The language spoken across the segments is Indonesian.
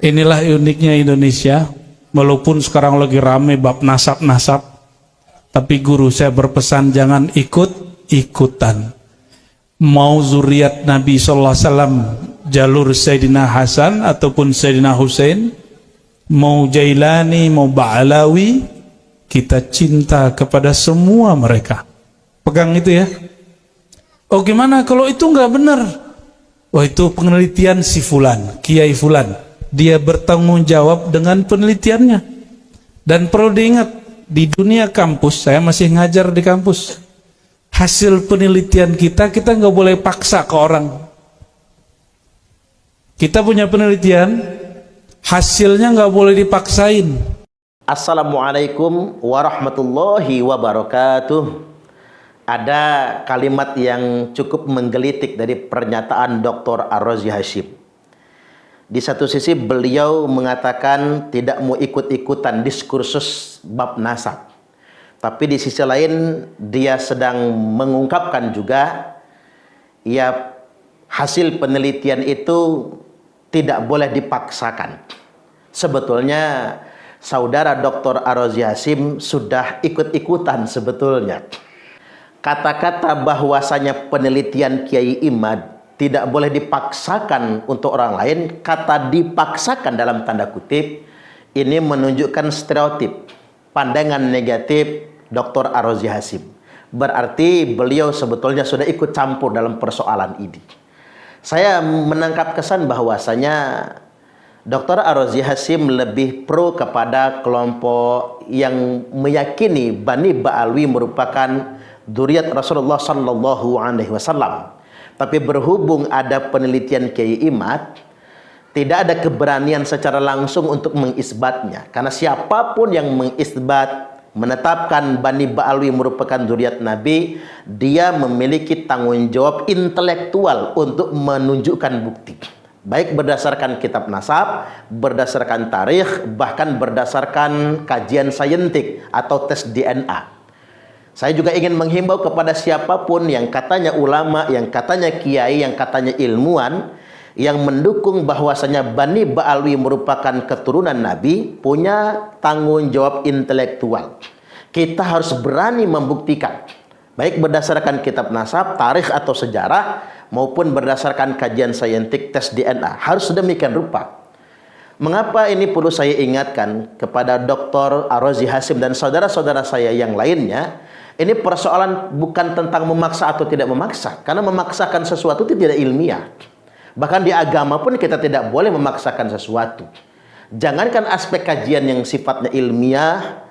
Inilah uniknya Indonesia, walaupun sekarang lagi rame bab nasab-nasab, tapi guru saya berpesan jangan ikut-ikutan. Mau zuriat Nabi SAW, jalur Sayyidina Hasan ataupun Sayyidina Husain, mau Jailani, mau Ba'alawi, kita cinta kepada semua mereka. Pegang itu ya. Oh gimana kalau itu nggak benar? Oh itu penelitian si Fulan, Kiai Fulan. Dia bertanggung jawab dengan penelitiannya. Dan perlu diingat, di dunia kampus, saya masih ngajar di kampus, hasil penelitian kita nggak boleh paksa ke orang. Kita punya penelitian, hasilnya nggak boleh dipaksain. Assalamualaikum warahmatullahi wabarakatuh. Ada kalimat yang cukup menggelitik dari pernyataan Dr. Ar-Razi Hashim. Di satu sisi beliau mengatakan tidak mau ikut-ikutan diskursus bab nasab. Tapi di sisi lain dia sedang mengungkapkan juga ya hasil penelitian itu tidak boleh dipaksakan. Sebetulnya saudara Dr. Ar-Razi Hashim sudah ikut-ikutan sebetulnya. Kata-kata bahwasanya penelitian Kiai Imad tidak boleh dipaksakan untuk orang lain, kata dipaksakan dalam tanda kutip ini menunjukkan stereotip, pandangan negatif Dr. Ar-Razi Hashim. Berarti beliau sebetulnya sudah ikut campur dalam persoalan ini. Saya menangkap kesan bahwasanya Dr. Ar-Razi Hashim lebih pro kepada kelompok yang meyakini Bani Ba'alwi merupakan dzurriyyat Rasulullah sallallahu alaihi wasallam. Tapi berhubung ada penelitian Kiai Imad, tidak ada keberanian secara langsung untuk mengisbatnya. Karena siapapun yang mengisbat, menetapkan Bani Ba'alwi merupakan dzurriyyat Nabi, dia memiliki tanggung jawab intelektual untuk menunjukkan bukti. Baik berdasarkan kitab nasab, berdasarkan tarikh, bahkan berdasarkan kajian saintik atau tes DNA. Saya juga ingin menghimbau kepada siapapun yang katanya ulama, yang katanya kiai, yang katanya ilmuwan, yang mendukung bahwasanya Bani Ba'alwi merupakan keturunan Nabi, punya tanggung jawab intelektual. Kita harus berani membuktikan, baik berdasarkan kitab nasab, tarikh atau sejarah, maupun berdasarkan kajian saintik tes DNA. Harus sedemikian rupa. Mengapa ini perlu saya ingatkan kepada Dr. Ar-Razi Hashim dan saudara-saudara saya yang lainnya? Ini persoalan bukan tentang memaksa atau tidak memaksa. Karena memaksakan sesuatu itu tidak ilmiah. Bahkan di agama pun kita tidak boleh memaksakan sesuatu. Jangankan aspek kajian yang sifatnya ilmiah,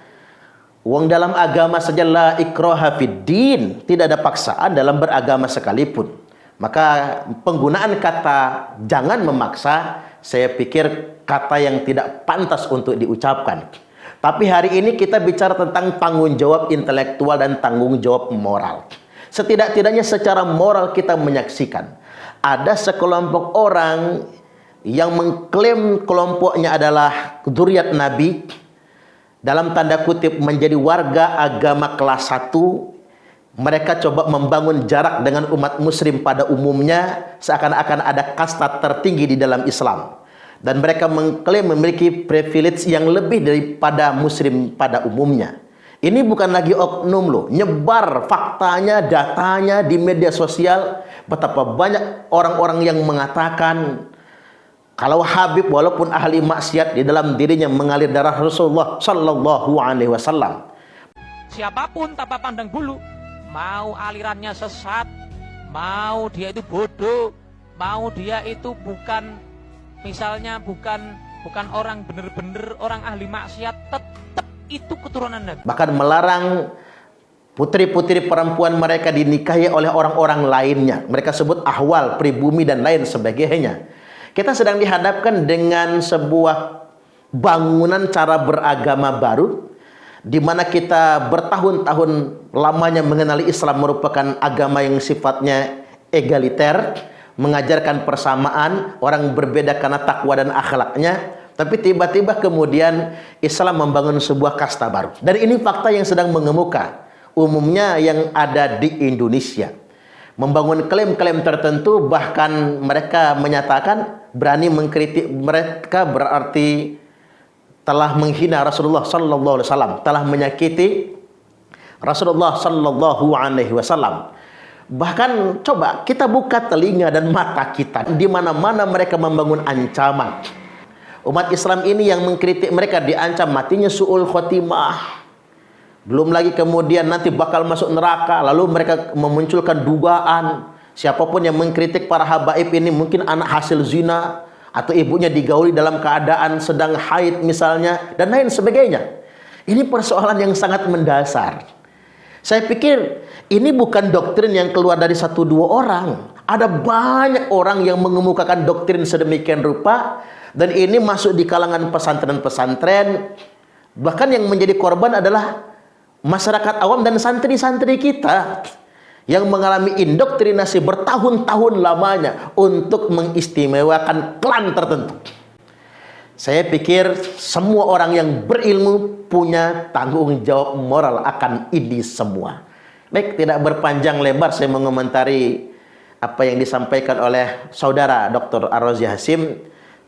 wong dalam agama saja la ikraha fid din, tidak ada paksaan dalam beragama sekalipun. Maka penggunaan kata jangan memaksa, saya pikir kata yang tidak pantas untuk diucapkan. Tapi hari ini kita bicara tentang tanggung jawab intelektual dan tanggung jawab moral. Setidak-tidaknya secara moral kita menyaksikan ada sekelompok orang yang mengklaim kelompoknya adalah dzurriyyat Nabi, dalam tanda kutip menjadi warga agama kelas 1. Mereka coba membangun jarak dengan umat muslim pada umumnya, seakan-akan ada kasta tertinggi di dalam Islam. Dan mereka mengklaim memiliki privilege yang lebih daripada muslim pada umumnya. Ini bukan lagi oknum loh, nyebar faktanya, datanya di media sosial. Betapa banyak orang-orang yang mengatakan kalau Habib walaupun ahli maksiat, di dalam dirinya mengalir darah Rasulullah sallallahu alaihi wasallam. Siapapun tanpa pandang bulu, mau alirannya sesat, mau dia itu bodoh, mau dia itu bukan misalnya bukan orang bener-bener orang ahli maksiat, tetap itu keturunan Nabi. Bahkan melarang putri-putri perempuan mereka dinikahi oleh orang-orang lainnya. Mereka sebut ahwal, pribumi dan lain sebagainya. Kita sedang dihadapkan dengan sebuah bangunan cara beragama baru, di mana kita bertahun-tahun lamanya mengenali Islam merupakan agama yang sifatnya egaliter, mengajarkan persamaan, orang berbeda karena takwa dan akhlaknya. Tapi tiba-tiba kemudian Islam membangun sebuah kasta baru. Dan ini fakta yang sedang mengemuka, umumnya yang ada di Indonesia. Membangun klaim-klaim tertentu, bahkan mereka menyatakan berani mengkritik mereka berarti telah menghina Rasulullah sallallahu alaihi wasallam, telah menyakiti Rasulullah sallallahu alaihi wasallam. Bahkan coba kita buka telinga dan mata kita, di mana-mana mereka membangun ancaman. Umat Islam ini yang mengkritik mereka diancam matinya su'ul khotimah. Belum lagi kemudian nanti bakal masuk neraka. Lalu mereka memunculkan dugaan siapapun yang mengkritik para habaib ini mungkin anak hasil zina, atau ibunya digauli dalam keadaan sedang haid misalnya, dan lain sebagainya. Ini persoalan yang sangat mendasar. Saya pikir ini bukan doktrin yang keluar dari 1-2 orang. Ada banyak orang yang mengemukakan doktrin sedemikian rupa, dan ini masuk di kalangan pesantren-pesantren. Bahkan yang menjadi korban adalah masyarakat awam dan santri-santri kita yang mengalami indoktrinasi bertahun-tahun lamanya untuk mengistimewakan klan tertentu. Saya pikir semua orang yang berilmu punya tanggung jawab moral akan ini semua. Baik, tidak berpanjang lebar saya mengomentari apa yang disampaikan oleh saudara Dr. Ar-Razi Hasyim.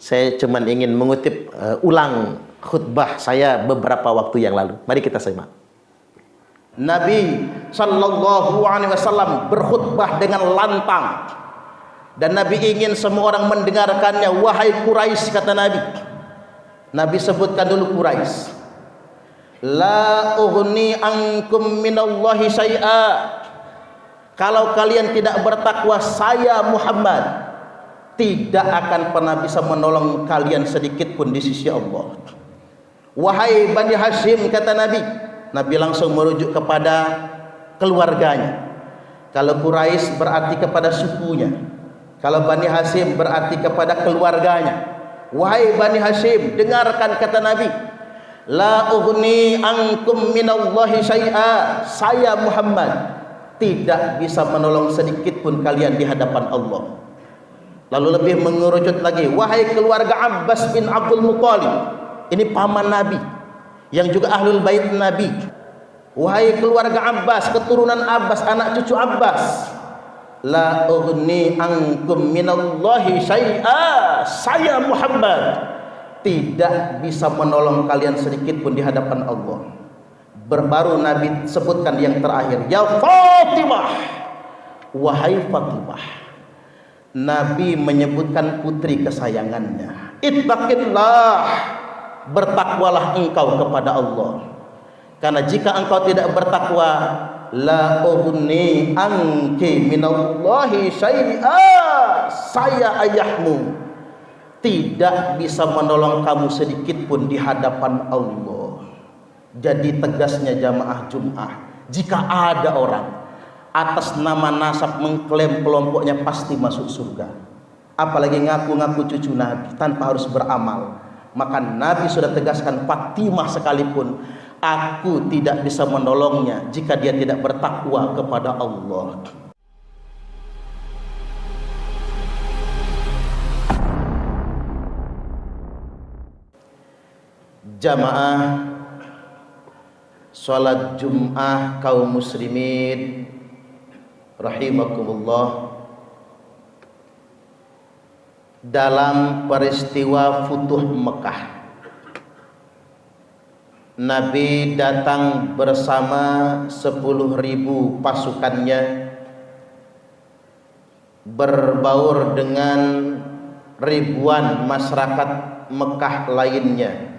Saya cuma ingin mengutip ulang khutbah saya beberapa waktu yang lalu. Mari kita simak. Nabi sallallahu alaihi wasallam berkhutbah dengan lantang, dan Nabi ingin semua orang mendengarkannya. Wahai Quraisy, kata Nabi. Nabi sebutkan dulu Quraisy. La ughni ankum minallahi syai'a. Kalau kalian tidak bertakwa, saya Muhammad tidak akan pernah bisa menolong kalian sedikit pun di sisi Allah. Wahai Bani Hashim, kata Nabi. Nabi langsung merujuk kepada keluarganya. Kalau Quraisy berarti kepada sukunya. Kalau Bani Hashim berarti kepada keluarganya. Wahai Bani Hashim, dengarkan kata Nabi. La ughni ankum minallahi syai'a. Saya Muhammad tidak bisa menolong sedikit pun kalian di hadapan Allah. Lalu lebih mengerucut lagi. Wahai keluarga Abbas bin Abdul Muthalib. Ini paman Nabi yang juga ahlul bait Nabi. Wahai keluarga Abbas, keturunan Abbas, anak cucu Abbas. La ughni ankum minallahi syai'a. Saya Muhammad tidak bisa menolong kalian sedikit pun di hadapan Allah. Berbaru Nabi sebutkan yang terakhir, ya Fatimah. Wahai Fatimah. Nabi menyebutkan putri kesayangannya. Ittaqillah. Bertakwalah engkau kepada Allah. Karena jika engkau tidak bertakwa, la ughni anki minallahi syai'a. Saya ayahmu tidak bisa menolong kamu sedikit pun di hadapan Allah. Jadi tegasnya jamaah Jum'ah, jika ada orang atas nama nasab mengklaim kelompoknya pasti masuk surga, apalagi ngaku-ngaku cucu Nabi tanpa harus beramal, maka Nabi sudah tegaskan, Fatimah sekalipun aku tidak bisa menolongnya jika dia tidak bertakwa kepada Allah. Jamaah salat Jum'ah kaum muslimin rahimakumullah, dalam peristiwa Futuh Mekah, Nabi datang bersama 10.000 pasukannya, berbaur dengan ribuan masyarakat Mekah lainnya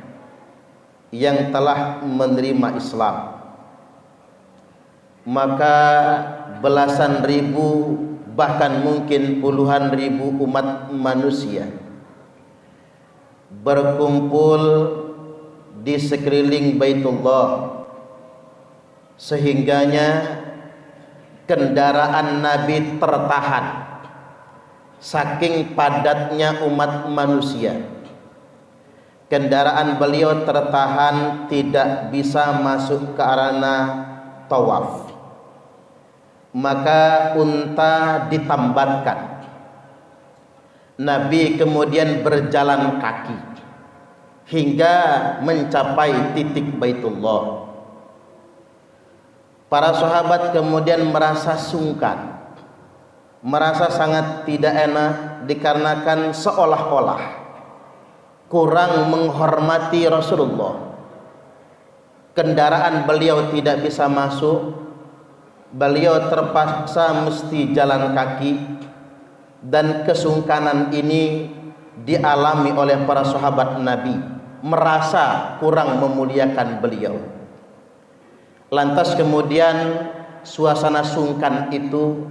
yang telah menerima Islam. Maka belasan ribu, bahkan mungkin puluhan ribu umat manusia berkumpul di sekeliling Baitullah, sehingganya kendaraan Nabi tertahan saking padatnya umat manusia. Kendaraan beliau tertahan, tidak bisa masuk ke arena tawaf. Maka unta ditambatkan. Nabi kemudian berjalan kaki hingga mencapai titik Baitullah. Para sahabat kemudian merasa sungkan merasa sangat tidak enak dikarenakan seolah-olah kurang menghormati Rasulullah. Kendaraan beliau tidak bisa masuk, beliau terpaksa mesti jalan kaki, dan kesungkanan ini dialami oleh para sahabat Nabi, merasa kurang memuliakan beliau. Lantas kemudian suasana sungkan itu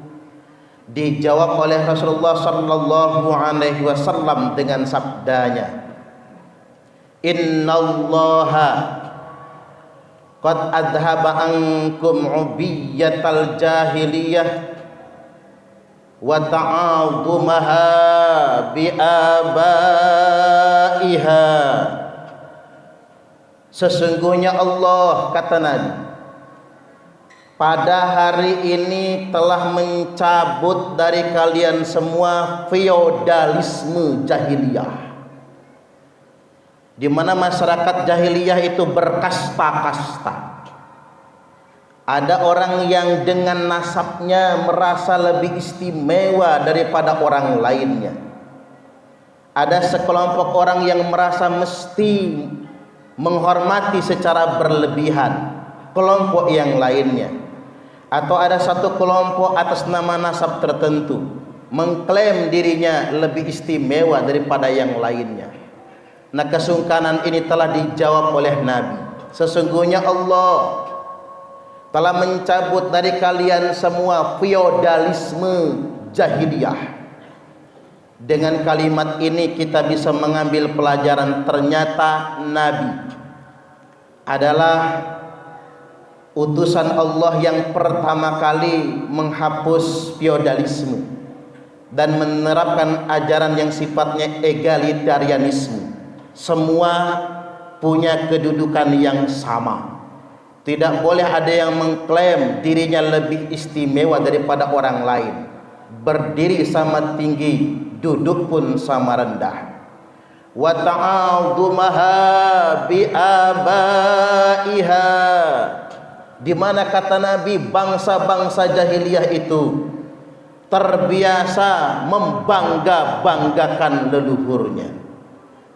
dijawab oleh Rasulullah sallallahu alaihi wasallam dengan sabdanya, "Innallaha qad adhaba ankum ubiyatal jahiliyah wa ta'adhumaha bi abaiha." Sesungguhnya Allah, kata Nabi, pada hari ini telah mencabut dari kalian semua feodalisme jahiliyah, di mana masyarakat jahiliyah itu berkasta-kasta. Ada orang yang dengan nasabnya merasa lebih istimewa daripada orang lainnya. Ada sekelompok orang yang merasa mesti menghormati secara berlebihan kelompok yang lainnya. Atau ada satu kelompok atas nama nasab tertentu mengklaim dirinya lebih istimewa daripada yang lainnya. Nah, kesungkanan ini telah dijawab oleh Nabi. Sesungguhnya Allah telah mencabut dari kalian semua feodalisme jahiliyah. Dengan kalimat ini kita bisa mengambil pelajaran, ternyata Nabi adalah utusan Allah yang pertama kali menghapus feodalisme dan menerapkan ajaran yang sifatnya egalitarianisme. Semua punya kedudukan yang sama. Tidak boleh ada yang mengklaim dirinya lebih istimewa daripada orang lain. Berdiri sama tinggi, duduk pun sama rendah. Wa ta'adhumaha bi abaiha, di mana kata Nabi bangsa-bangsa jahiliyah itu terbiasa membangga-banggakan leluhurnya,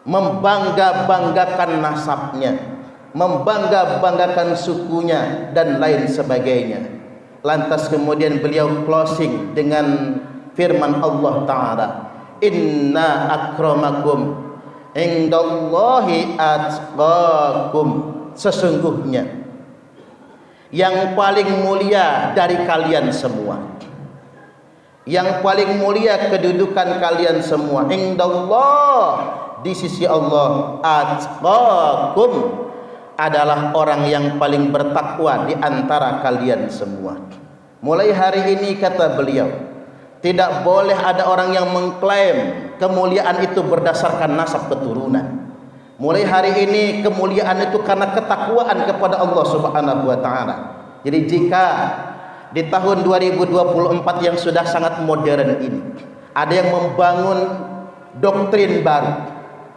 membangga-banggakan nasabnya, membangga-banggakan sukunya dan lain sebagainya. Lantas kemudian beliau closing dengan firman Allah Ta'ala, "Inna akramakum indallahi atqakum." Sesungguhnya yang paling mulia dari kalian semua, yang paling mulia kedudukan kalian semua, indallah, di sisi Allah, atqakum, adalah orang yang paling bertakwa di antara kalian semua. Mulai hari ini, kata beliau, tidak boleh ada orang yang mengklaim kemuliaan itu berdasarkan nasab keturunan. Mulai hari ini kemuliaan itu karena ketakwaan kepada Allah Subhanahu wa taala. Jadi jika di tahun 2024 yang sudah sangat modern ini ada yang membangun doktrin baru,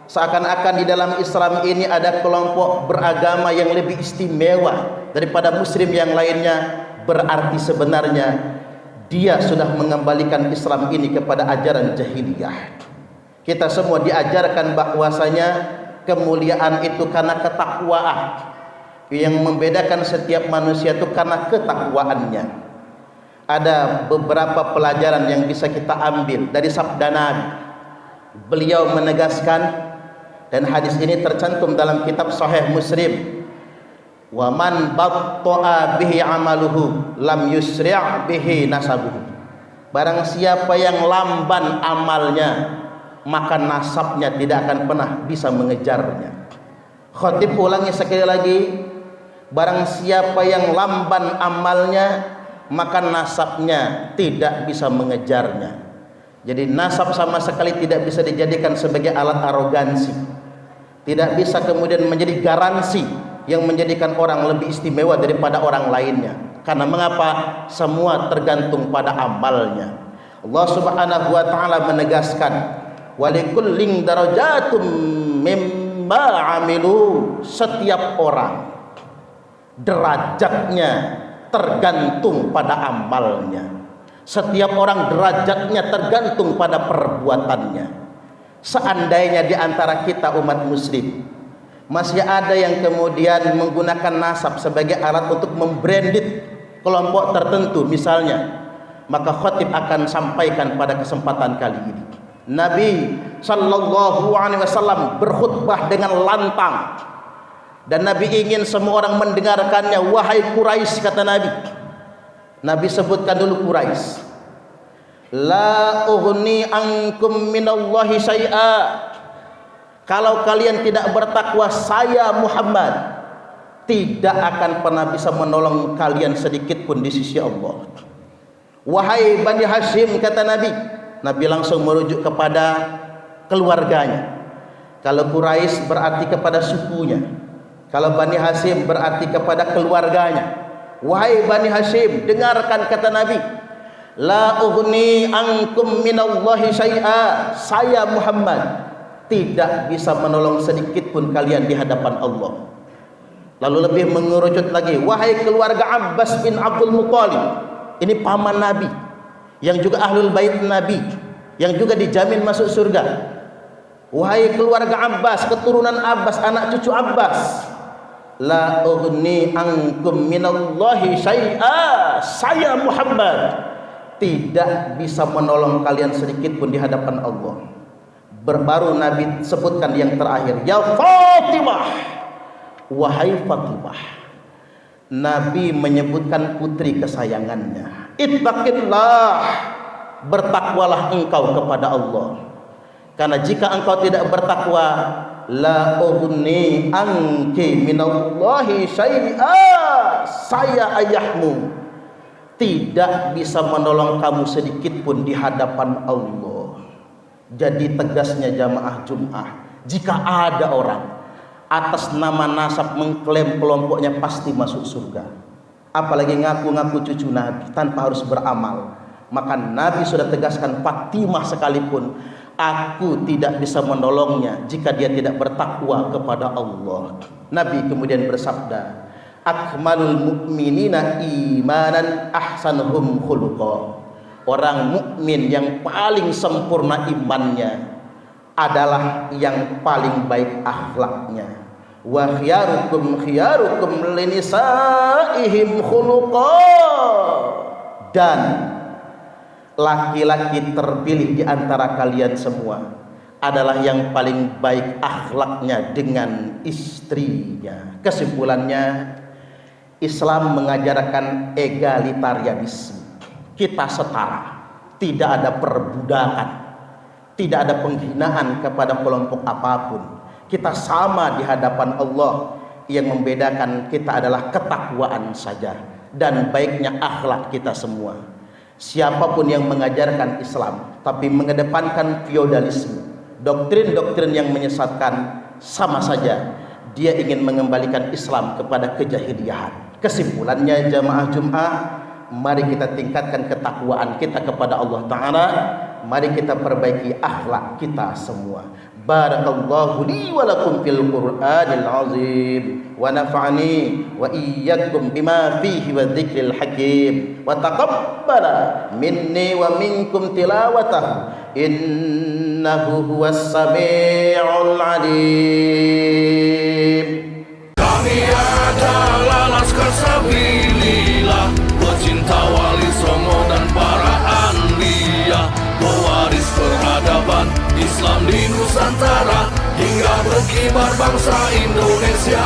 seakan-akan di dalam Islam ini ada kelompok beragama yang lebih istimewa daripada muslim yang lainnya, berarti sebenarnya dia sudah mengembalikan Islam ini kepada ajaran jahiliyah. Kita semua diajarkan bahwasanya kemuliaan itu karena ketakwaan. Yang membedakan setiap manusia itu karena ketakwaannya. Ada beberapa pelajaran yang bisa kita ambil dari sabda Nabi. Beliau menegaskan, dan hadis ini tercantum dalam kitab Sahih Muslim, "Wa man batta'a bihi amaluhu lam yusri' bihi nasabuhu." Barang siapa yang lamban amalnya, maka nasabnya tidak akan pernah bisa mengejarnya. Khatib ulangi sekali lagi, barang siapa yang lamban amalnya, maka nasabnya tidak bisa mengejarnya. Jadi nasab sama sekali tidak bisa dijadikan sebagai alat arogansi, tidak bisa kemudian menjadi garansi yang menjadikan orang lebih istimewa daripada orang lainnya. Karena mengapa? Semua tergantung pada amalnya. Allah Subhanahu wa taala menegaskan, walikullin darajatum mimma amilu, setiap orang derajatnya tergantung pada amalnya. Setiap orang derajatnya tergantung pada perbuatannya. Seandainya di antara kita umat muslim masih ada yang kemudian menggunakan nasab sebagai alat untuk membranded kelompok tertentu misalnya, maka khatib akan sampaikan pada kesempatan kali ini. Nabi sallallahu alaihi wasallam berkhutbah dengan lantang dan Nabi ingin semua orang mendengarkannya. Wahai Quraisy, kata Nabi. Nabi sebutkan dulu Quraisy. La ughni ankum minallahi syai'a. Kalau kalian tidak bertakwa, saya Muhammad tidak akan pernah bisa menolong kalian sedikit pun di sisi Allah. Wahai Bani Hashim, kata Nabi. Nabi langsung merujuk kepada keluarganya. Kalau Quraisy berarti kepada sukunya, kalau Bani Hashim berarti kepada keluarganya. Wahai Bani Hashim, dengarkan kata Nabi, la ughni ankum minallahi syai'a. Saya Muhammad tidak bisa menolong sedikit pun kalian di hadapan Allah. Lalu lebih mengerucut lagi, wahai keluarga Abbas bin Abdul Muthalib, ini paman Nabi yang juga ahlul bait Nabi, yang juga dijamin masuk surga. Wahai keluarga Abbas, keturunan Abbas, anak cucu Abbas, la ughni ankum minallahi syai'a. Saya Muhammad tidak bisa menolong kalian sedikit pun di hadapan Allah. Baru Nabi sebutkan yang terakhir, ya Fatimah, wahai Fatimah. Nabi menyebutkan putri kesayangannya. Ittaqillah, bertakwalah engkau kepada Allah. Karena jika engkau tidak bertakwa, la ughni anki minallahi syai'a. Saya ayahmu tidak bisa menolong kamu sedikit pun di hadapan Allah. Jadi tegasnya jamaah Jum'ah, jika ada orang atas nama nasab mengklaim kelompoknya pasti masuk surga, apalagi ngaku-ngaku cucu Nabi tanpa harus beramal, maka Nabi sudah tegaskan, Fatimah sekalipun aku tidak bisa menolongnya jika dia tidak bertakwa kepada Allah. Nabi kemudian bersabda, akmalul mu'minina imanan ahsanuhum khuluqa. Orang mukmin yang paling sempurna imannya adalah yang paling baik akhlaknya. Wa khiyarukum khiyarukum linisaihim khuluqa. Dan laki-laki terpilih di antara kalian semua adalah yang paling baik akhlaknya dengan istrinya. Kesimpulannya, Islam mengajarkan egalitarianisme. Kita setara, tidak ada perbudakan, tidak ada penghinaan kepada kelompok apapun. Kita sama di hadapan Allah. Yang membedakan kita adalah ketakwaan saja dan baiknya akhlak kita semua. Siapapun yang mengajarkan Islam tapi mengedepankan feodalisme, doktrin-doktrin yang menyesatkan, sama saja dia ingin mengembalikan Islam kepada kejahiliahan. Kesimpulannya jamaah Jum'ah, mari kita tingkatkan ketakwaan kita kepada Allah Ta'ala. Mari kita perbaiki akhlak kita semua. Barakallahu li wa lakum fil Qur'anil azim, wa nafa'ani wa iyyakum bima fihi wa dzikril hakim, wa taqabbala minni wa minkum tilawatahu innahu huwas sami'ul alim. Kami adalah Laskar Sabilillah, pecinta Wali Songo dan para anbiya, pewaris peradaban Islam di Nusantara, hingga berkibar bangsa Indonesia.